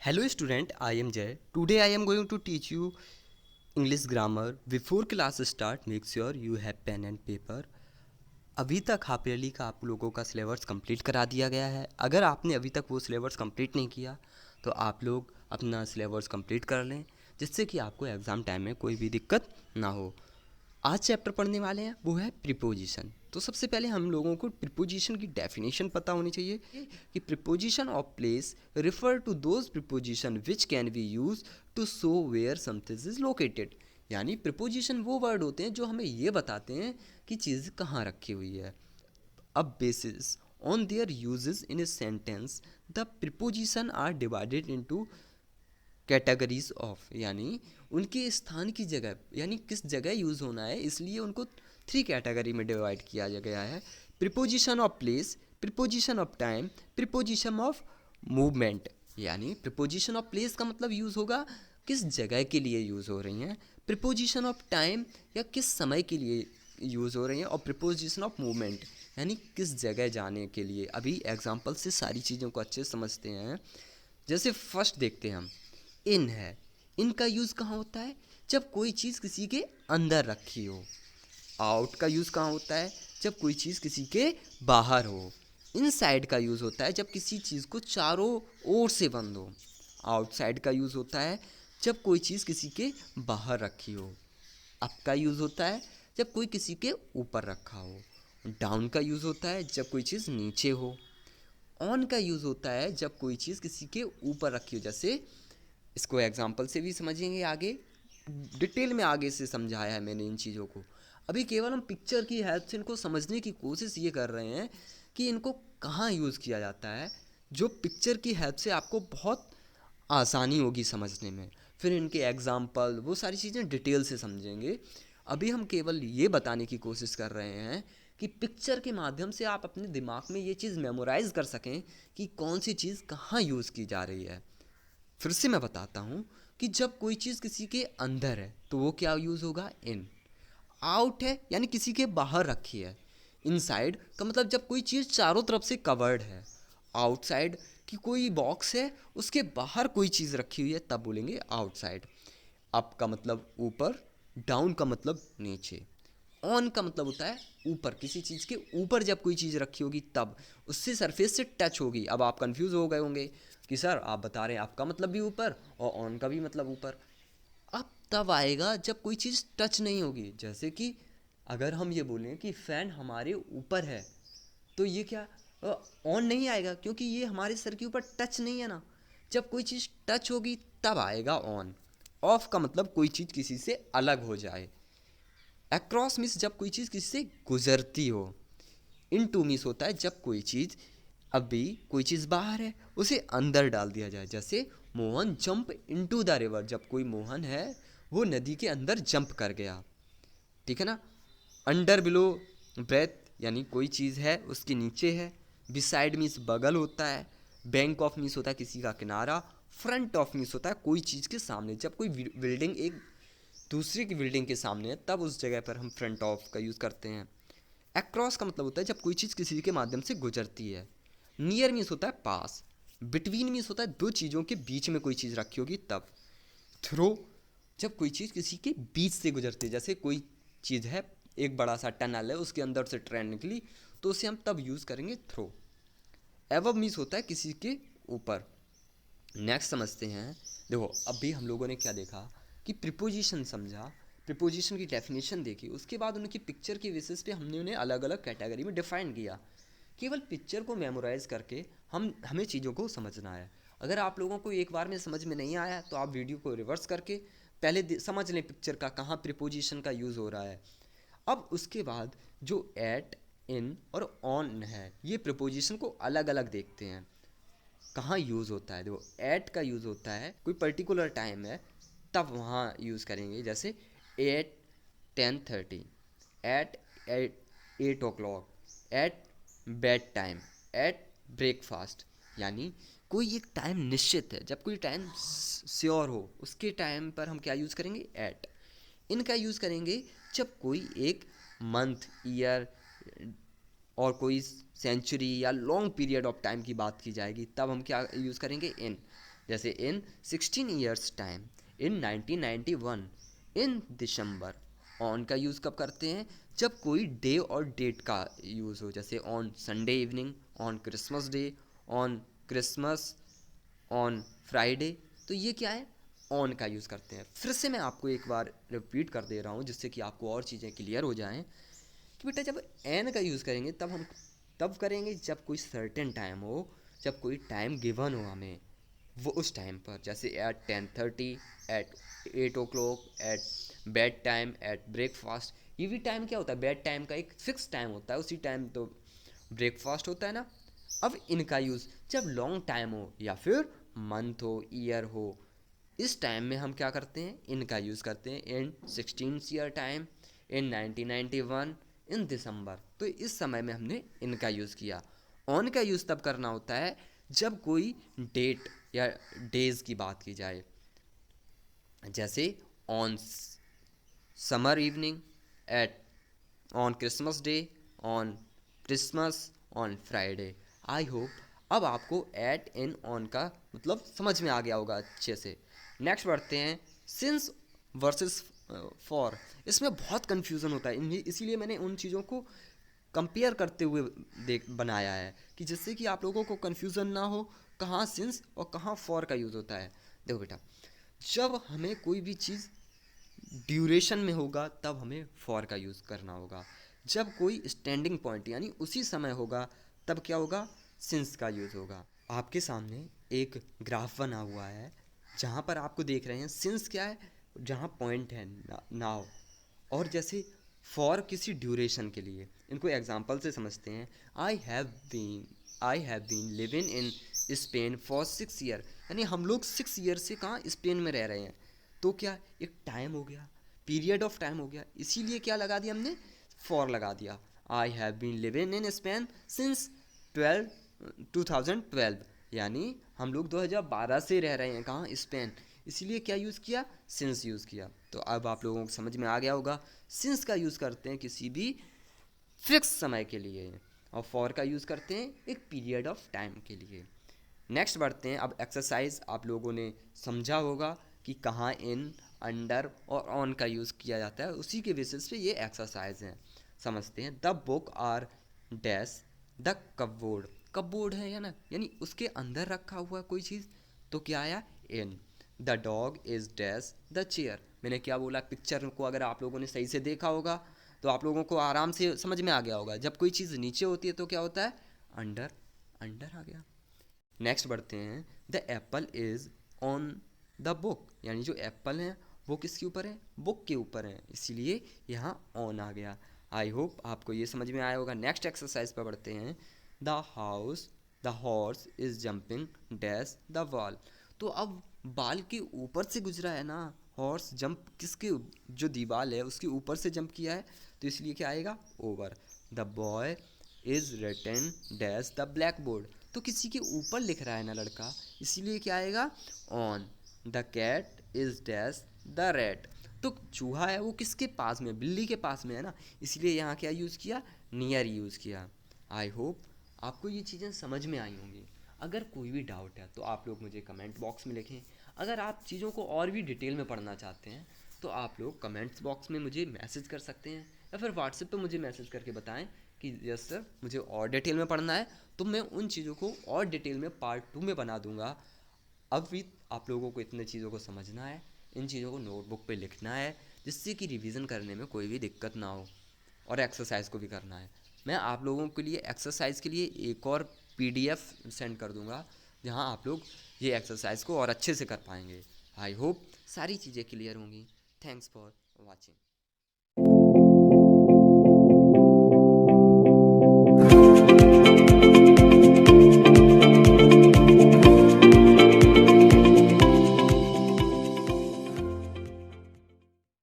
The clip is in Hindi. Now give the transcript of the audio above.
Hello student, I am Jay. Today I am going to teach you English grammar. Before class start, make sure you have pen and paper. अभी तक हाफ ईयरली का आप लोगों का सिलेबस कंप्लीट करा दिया गया है। अगर आपने अभी तक वो सिलेबस कंप्लीट नहीं किया तो आप लोग अपना सिलेबस कंप्लीट कर लें, जिससे कि आपको एग्ज़ाम टाइम में कोई भी दिक्कत ना हो। आज चैप्टर पढ़ने वाले हैं वो है प्रीपोजिशन। तो सबसे पहले हम लोगों को प्रीपोजिशन की डेफिनेशन पता होनी चाहिए कि preposition of place refer to those preposition which can be use to show where something is located. यानी प्रीपोजिशन वो वर्ड होते हैं जो हमें ये बताते हैं कि चीज़ कहाँ रखी हुई है। अब basis on their uses in a sentence the preposition are divided into categories of, यानी उनके स्थान की जगह यानी किस जगह यूज़ होना है, इसलिए उनको 3 कैटेगरी में डिवाइड किया गया है। Preposition of place, preposition of time, preposition of movement. यानी प्रीपोजिशन ऑफ प्लेस का मतलब यूज़ होगा किस जगह के लिए यूज़ हो रही हैं, प्रीपोजिशन ऑफ टाइम या किस समय के लिए यूज़ हो रही हैं, और प्रीपोजिशन ऑफ मूवमेंट यानी किस जगह जाने के लिए। अभी एग्जाम्पल से सारी चीज़ों को अच्छे से समझते हैं। जैसे फर्स्ट देखते हैं हम, इन है। इन का यूज़ कहाँ होता है? जब कोई चीज़ किसी के अंदर रखी हो। आउट का यूज़ कहाँ होता है? जब कोई चीज़ किसी के बाहर हो। इनसाइड का यूज़ होता है जब किसी चीज़ को चारों ओर से बंद हो। आउटसाइड का यूज़ होता है जब कोई चीज़ किसी के बाहर रखी हो। अप का यूज़ होता है जब कोई किसी के ऊपर रखा हो। डाउन का यूज़ होता है जब कोई चीज़ नीचे हो। ऑन का यूज़ होता है जब कोई चीज़ किसी के ऊपर रखी हो। जैसे इसको एग्जाम्पल से भी समझेंगे, आगे डिटेल में आगे से समझाया है मैंने इन चीज़ों को। अभी केवल हम पिक्चर की हेल्प से इनको समझने की कोशिश ये कर रहे हैं कि इनको कहाँ यूज़ किया जाता है, जो पिक्चर की हेल्प से आपको बहुत आसानी होगी समझने में। फिर इनके एग्जाम्पल वो सारी चीज़ें डिटेल से समझेंगे। अभी हम केवल ये बताने की कोशिश कर रहे हैं कि पिक्चर के माध्यम से आप अपने दिमाग में ये चीज़ मेमोराइज़ कर सकें कि कौन सी चीज़ कहाँ यूज़ की जा रही है। फिर से मैं बताता हूँ कि जब कोई चीज़ किसी के अंदर है तो वो क्या यूज़ होगा? इन। आउट है यानी किसी के बाहर रखी है। इनसाइड का मतलब जब कोई चीज़ चारों तरफ से कवर्ड है। आउटसाइड कि कोई बॉक्स है उसके बाहर कोई चीज़ रखी हुई है, तब बोलेंगे आउटसाइड। अप का मतलब ऊपर, डाउन का मतलब नीचे। ऑन का मतलब होता है ऊपर, किसी चीज़ के ऊपर जब कोई चीज़ रखी होगी तब उससे सरफेस से टच होगी। अब आप कंफ्यूज हो गए होंगे कि सर आप बता रहे हैं आपका मतलब भी ऊपर और ऑन का भी मतलब ऊपर। अब तब आएगा जब कोई चीज़ टच नहीं होगी। जैसे कि अगर हम ये बोलें कि फ़ैन हमारे ऊपर है तो ये क्या ऑन नहीं आएगा, क्योंकि ये हमारे सर के ऊपर टच नहीं है ना। जब कोई चीज़ टच होगी तब आएगा ऑन। ऑफ का मतलब कोई चीज़ किसी से अलग हो जाए। अक्रॉस मीन्स जब कोई चीज़ किसी से गुजरती हो। इन टू मीन्स होता है जब कोई चीज़, अभी कोई चीज़ बाहर है उसे अंदर डाल दिया जाए। जैसे Mohan jump into the river, जब कोई मोहन है वो नदी के अंदर जंप कर गया, ठीक है ना। अंडर बिलो ब्रेथ यानी कोई चीज़ है उसके नीचे है। बिसाइड मीन्स बगल होता है। बैंक ऑफ मीन्स होता है किसी का किनारा। फ्रंट ऑफ मीन्स होता है कोई चीज़ के सामने। जब कोई बिल्डिंग एक दूसरे की बिल्डिंग के सामने है तब उस जगह पर हम फ्रंट ऑफ का यूज़ करते हैं। अक्रॉस का मतलब होता है जब कोई चीज़ किसी के माध्यम से गुजरती है। नियर मीन्स होता है पास। बिटवीन मीन्स होता है दो चीज़ों के बीच में कोई चीज़ रखी होगी तब। थ्रो जब कोई चीज़ किसी के बीच से गुजरती है। जैसे कोई चीज़ है, एक बड़ा सा टनल है उसके अंदर से ट्रेन निकली तो उसे हम तब यूज़ करेंगे थ्रो। एवब मीन्स होता है किसी के ऊपर। नेक्स्ट समझते हैं। देखो अभी हम लोगों ने क्या देखा कि प्रिपोजिशन समझा, प्रिपोजिशन की डेफिनेशन देखी, उसके बाद उनकी पिक्चर की बेसिस पे हमने उन्हें अलग अलग कैटेगरी में डिफाइन किया। केवल पिक्चर को मेमोराइज करके हमें चीज़ों को समझना है। अगर आप लोगों को एक बार में समझ में नहीं आया तो आप वीडियो को रिवर्स करके पहले समझ लें पिक्चर का कहाँ प्रिपोजिशन का यूज़ हो रहा है। अब उसके बाद जो एट, इन और ऑन है ये प्रिपोजिशन को अलग अलग देखते हैं कहाँ यूज़ होता है। देखो एट का यूज़ होता है कोई पर्टिकुलर टाइम है तब वहाँ यूज़ करेंगे। जैसे 8:10:30, at 8 o'clock, at bed time, at breakfast. यानी कोई एक टाइम निश्चित है, जब कोई टाइम श्योर हो उसके टाइम पर हम क्या यूज़ करेंगे? एट। इनका यूज़ करेंगे जब कोई एक मंथ, ईयर और कोई सेंचुरी या लॉन्ग पीरियड ऑफ टाइम की बात की जाएगी तब हम क्या यूज़ करेंगे? इन। जैसे इन 16 years time, in 1991, in December. On का यूज़ कब करते हैं? जब कोई डे और डेट का यूज़ हो, जैसे on Sunday evening, on Christmas day, on Christmas, on Friday. तो ये क्या है? ऑन का यूज़ करते हैं। फिर से मैं आपको एक बार रिपीट कर दे रहा हूँ जिससे कि आपको और चीज़ें क्लियर हो जाएं कि बेटा जब एन का यूज़ करेंगे तब हम तब करेंगे जब कोई सर्टेन टाइम हो, जब कोई टाइम गिवन हो हमें, वो उस टाइम पर, जैसे at 10:30, at 8 o'clock, at bed time, at breakfast. ये भी टाइम क्या होता है? बेड टाइम का एक फिक्स टाइम होता है, उसी टाइम तो ब्रेकफास्ट होता है ना। अब इनका यूज़ जब लॉन्ग टाइम हो या फिर मंथ हो, ईयर हो, इस टाइम में हम क्या करते हैं? इनका यूज़ करते हैं। इन 16 ईयर टाइम, इन 1991, इन दिसंबर। तो इस समय में हमने इनका यूज़ किया। ऑन का यूज़ तब करना होता है जब कोई डेट या डेज़ की बात की जाए, जैसे on summer evening, at on Christmas day, on Christmas, on Friday. I hope अब आपको एट इन ऑन का मतलब समझ में आ गया होगा अच्छे से। नेक्स्ट बढ़ते हैं सिंस वर्सेस फॉर। इसमें बहुत कन्फ्यूज़न होता है, इसीलिए मैंने उन चीज़ों को कंपेयर करते हुए देख बनाया है कि जिससे कि आप लोगों को कन्फ्यूज़न ना हो कहाँ सिंस और कहाँ फॉर का यूज़ होता है। देखो बेटा, जब हमें कोई भी चीज़ ड्यूरेशन में होगा तब हमें फॉर का यूज़ करना होगा। जब कोई स्टैंडिंग पॉइंट यानी उसी समय होगा तब क्या होगा? सिंस का यूज़ होगा। आपके सामने एक ग्राफ बना हुआ है जहाँ पर आपको देख रहे हैं सिंस क्या है? जहाँ पॉइंट है नाउ, और जैसे फॉर किसी ड्यूरेशन के लिए। इनको एग्जांपल से समझते हैं। I have been living in Spain for 6 year, यानी हम लोग 6 ईयर से कहाँ स्पेन में रह रहे हैं। तो क्या एक टाइम हो गया, पीरियड ऑफ टाइम हो गया, इसीलिए क्या लगा दिया हमने? फॉर लगा दिया। I have been living in Spain since 2012, यानी हम लोग 2012 से रह रहे हैं कहाँ? स्पेन। इसीलिए क्या यूज़ किया? सिंस यूज़ किया। तो अब आप लोगों को समझ में आ गया होगा, सिंस का यूज़ करते हैं किसी भी फिक्स समय के लिए, और फॉर का यूज़ करते हैं एक पीरियड ऑफ टाइम के लिए। नेक्स्ट बढ़ते हैं। अब एक्सरसाइज आप लोगों ने समझा होगा कि कहाँ इन, अंडर और ऑन का यूज़ किया जाता है, उसी के बेसिस पे ये एक्सरसाइज हैं। समझते हैं। The book are dash the cupboard. Cupboard है या ना, यानी उसके अंदर रखा हुआ कोई चीज़, तो क्या आया? In. The dog is dash the chair. मैंने क्या बोला? पिक्चर को अगर आप लोगों ने सही से देखा होगा तो आप लोगों को आराम से समझ में आ गया होगा। जब कोई चीज़ नीचे होती है तो क्या होता है? अंडर। अंडर आ गया। नेक्स्ट बढ़ते हैं। The Apple is on the book, यानी जो एप्पल है वो किसके ऊपर है? बुक के ऊपर है, इसीलिए यहाँ ऑन आ गया। आई होप आपको ये समझ में आया होगा। नेक्स्ट एक्सरसाइज पर बढ़ते हैं। The horse is jumping dash the wall. तो अब बाल के ऊपर से गुजरा है ना, हॉर्स जंप किसके, जो दीवार है उसके ऊपर से जंप किया है, तो इसलिए क्या आएगा? Over. The boy is written dash the black board. तो किसी के ऊपर लिख रहा है ना लड़का, इसीलिए क्या आएगा? On. The cat is dash the rat. तो चूहा है वो किसके पास में? बिल्ली के पास में है ना, इसलिए यहाँ क्या यूज़ किया? नियर यूज़ किया। आई होप आपको ये चीज़ें समझ में आई होंगी। अगर कोई भी डाउट है तो आप लोग मुझे कमेंट बॉक्स में लिखें। अगर आप चीज़ों को और भी डिटेल में पढ़ना चाहते हैं तो आप लोग कमेंट्स बॉक्स में मुझे मैसेज कर सकते हैं, या फिर व्हाट्सएप पे मुझे मैसेज करके बताएं कि यस सर मुझे और डिटेल में पढ़ना है, तो मैं उन चीज़ों को और डिटेल में पार्ट 2 में बना दूंगा। अब भी आप लोगों को इतने चीज़ों को समझना है, इन चीज़ों को नोटबुक पे लिखना है, जिससे कि रिवीजन करने में कोई भी दिक्कत ना हो, और एक्सरसाइज को भी करना है। मैं आप लोगों के लिए एक्सरसाइज के लिए एक और पीडीएफ सेंड कर दूंगा, जहां आप लोग ये एक्सरसाइज को और अच्छे से कर पाएंगे। आई होप सारी चीज़ें क्लियर होंगी। Thanks for watching.